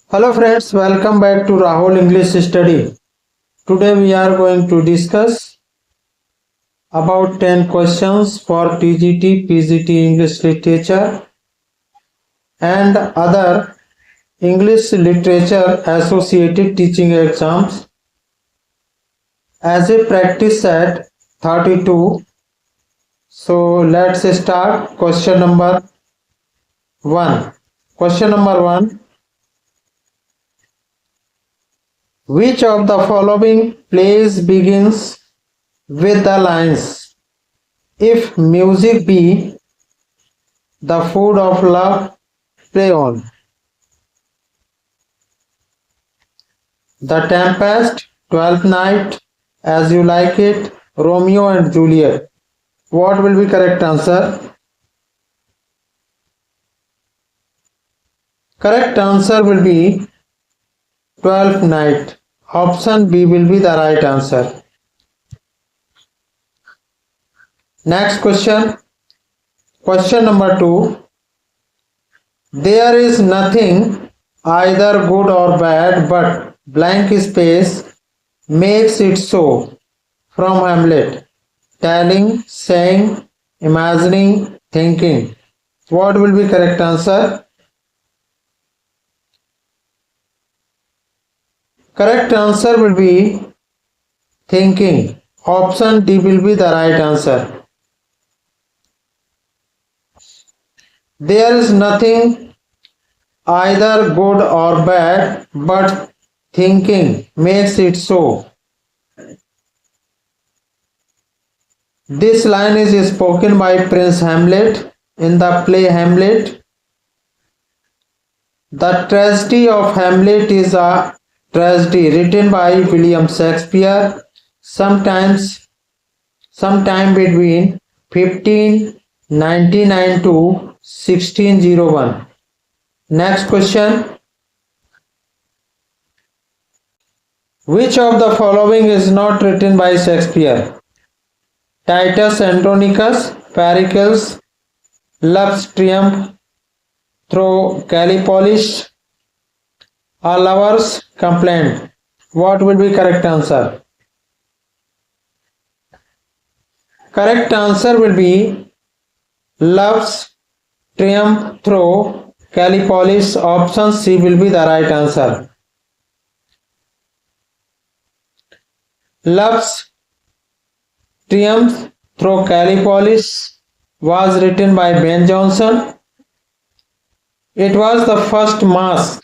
Hello friends, welcome back to Rahul English Study. Today we are going to discuss about 10 questions for TGT, PGT English Literature and other English Literature associated teaching exams as a practice set 32. So let's start question number 1. Question number 1. Which of the following plays begins with the lines, "If music be the food of love, play on"? The Tempest, Twelfth Night, As You Like It, Romeo and Juliet. What will be correct answer? Correct answer will be Twelfth Night. Option B will be the right answer. Next question. Question number 2. There is nothing either good or bad, but blank space makes it so. From Hamlet. Telling, saying, imagining, thinking. What will be correct answer? Correct answer will be thinking. Option D will be the right answer. There is nothing either good or bad, but thinking makes it so. This line is spoken by Prince Hamlet in the play Hamlet. The tragedy of Hamlet is a tragedy written by William Shakespeare sometime between 1599 to 1601. Next question. Which of the following is not written by Shakespeare? Titus Andronicus, Pericles, Love's Triumph through Gallipolis, a lover's complaint. What will be correct answer? Correct answer will be Love's Triumph through Gallipolis. Option C will be the right answer. Love's Triumph through Gallipolis was written by Ben Jonson. It was the first masque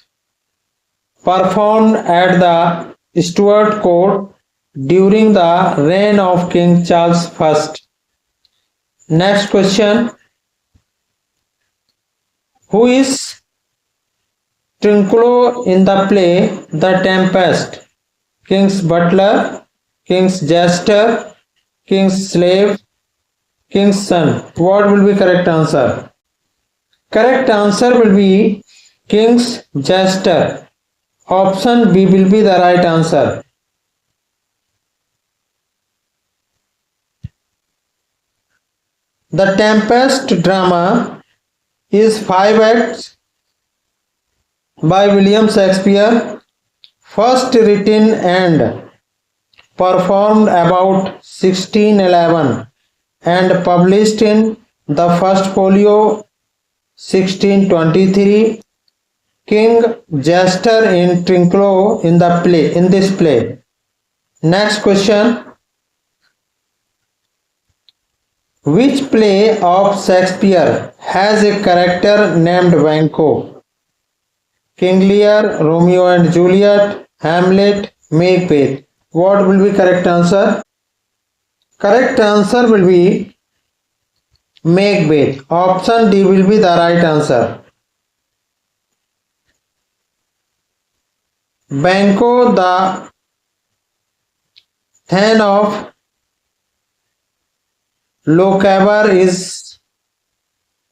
performed at the Stuart Court during the reign of King Charles I. Next question. Who is Trinculo in the play The Tempest? King's butler, King's jester, King's slave, King's son. What will be correct answer? Correct answer will be King's jester. Option B will be the right answer. The Tempest drama is 5 acts by William Shakespeare, first written and performed about 1611 and published in the first folio 1623. King Jester in Trinculo in this play. Next question. Which play of Shakespeare has a character named Banquo? King Lear, Romeo and Juliet, Hamlet, Macbeth. What will be correct answer? Correct answer will be Macbeth. Option D will be the right answer. Banquo, the Thane of Lochaber, is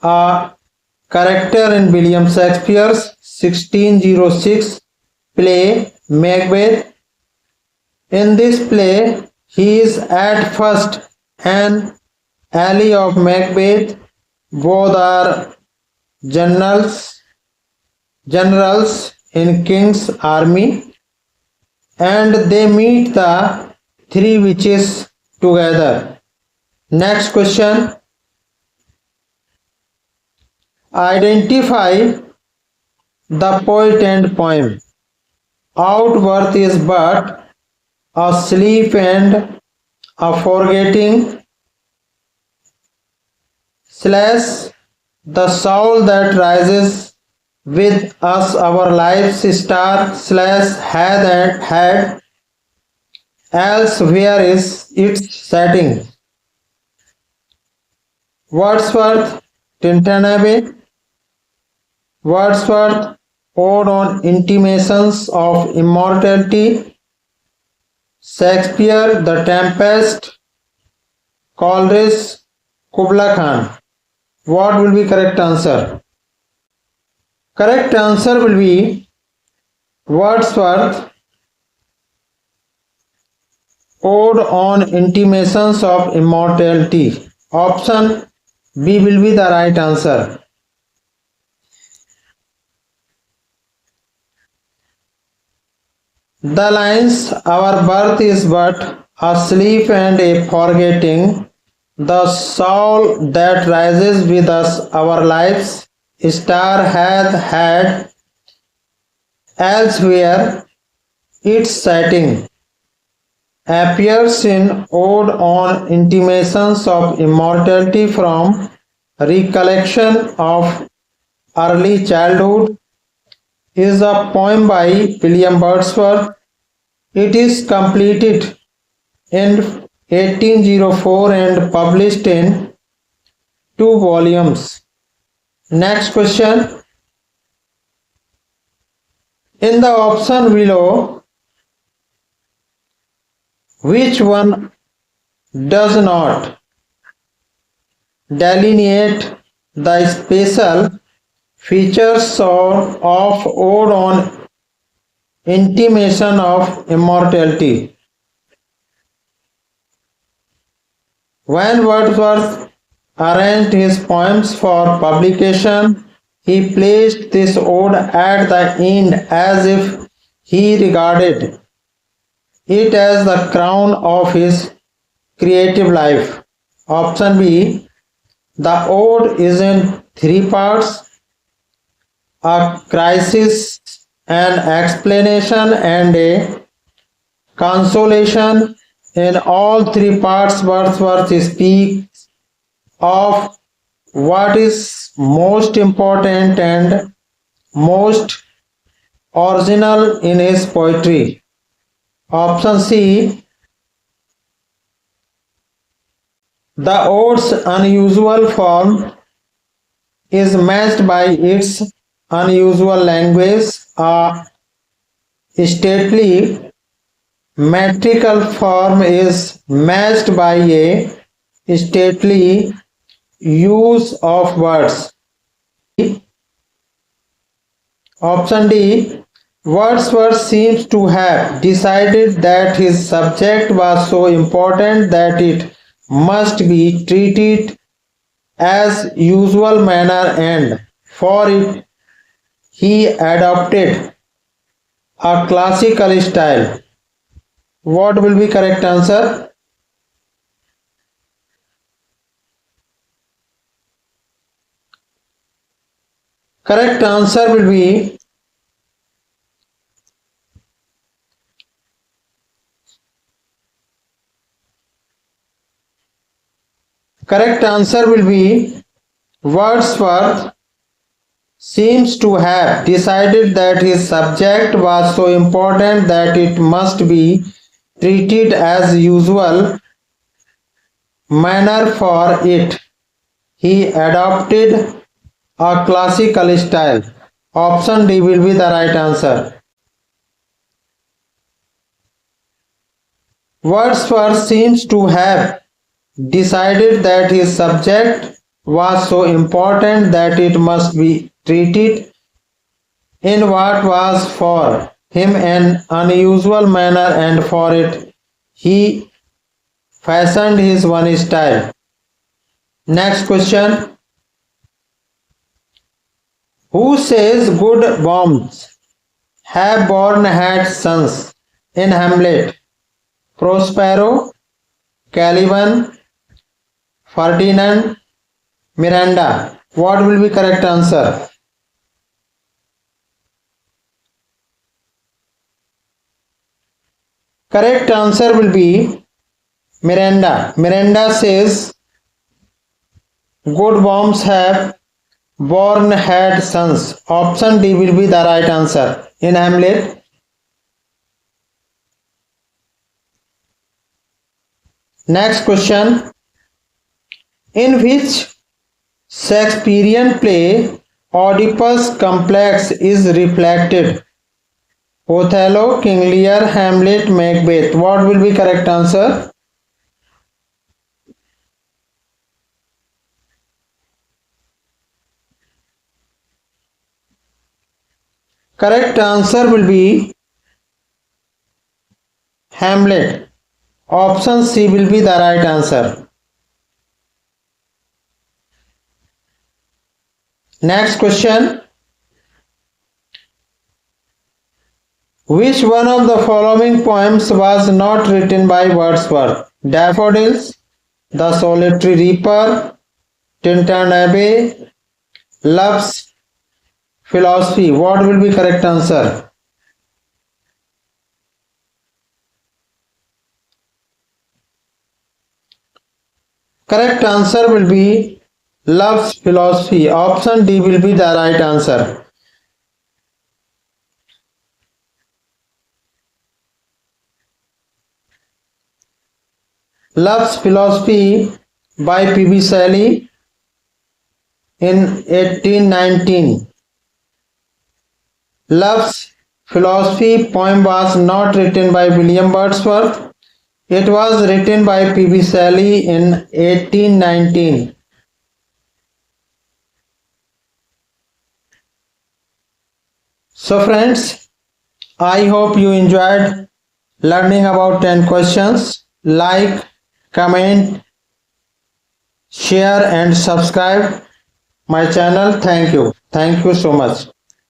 a character in William Shakespeare's 1606 play Macbeth. In this play, he is at first an ally of Macbeth. Both are generals in king's army, and they meet the three witches together. Next question. Identify the poet and poem. Outworth is but a sleep and a forgetting slash the soul that rises with us our life's star slash had else where is its setting. Wordsworth, Tintanabe. Wordsworth, Ode on Intimations of Immortality. Shakespeare, The Tempest. Coleridge, Kubla Khan. What will be correct answer? Correct answer will be Wordsworth, Ode on Intimations of Immortality. Option B will be the right answer. The lines, our birth is but a sleep and a forgetting, the soul that rises with us our lives, star hath had elsewhere its setting, appears in Ode on Intimations of Immortality from Recollection of Early Childhood, is a poem by William Wordsworth. It is completed in 1804 and published in 2 volumes. Next question. In the option below, which one does not delineate the special features of Ode on Intimation of Immortality? When Wordsworth arranged his poems for publication, he placed this ode at the end as if he regarded it as the crown of his creative life. Option B. The ode is in 3 parts: a crisis, an explanation, and a consolation. In all 3 parts, Wordsworth speaks of what is most important and most original in his poetry. Option C. The ode's unusual form is matched by its unusual language. A stately metrical form is matched by a stately use of words. Option D. Wordsworth seems to have decided that his subject was so important that it must be treated as usual manner, and for it he adopted a classical style. What will be correct answer? Correct answer will be Wordsworth seems to have decided that his subject was so important that it must be treated as usual manner. For it he adopted a classical style. Option D will be the right answer. Wordsworth seems to have decided that his subject was so important that it must be treated in what was for him an unusual manner, and for it he fashioned his one style. Next question. Who says good bombs have born had sons in Hamlet? Prospero, Caliban, Ferdinand, Miranda. What will be correct answer? Correct answer will be Miranda. Miranda says good worms have born had sons. Option D will be the right answer. In Hamlet. Next question. In which Shakespearean play Oedipus complex is reflected? Othello, King Lear, Hamlet, Macbeth. What will be correct answer? Correct answer will be Hamlet. Option C will be the right answer. Next question. Which one of the following poems was not written by Wordsworth? Daffodils, The Solitary Reaper, Tintin Abbey, Love's Philosophy. What will be correct answer? Correct answer will be Love's Philosophy. Option D will be the right answer. Love's Philosophy by P.B. Shelley in 1819. Love's Philosophy poem was not written by William Wordsworth. It was written by P.B. Shelley in 1819. So friends, I hope you enjoyed learning about 10 questions. Like, comment, share and subscribe my channel. Thank you so much.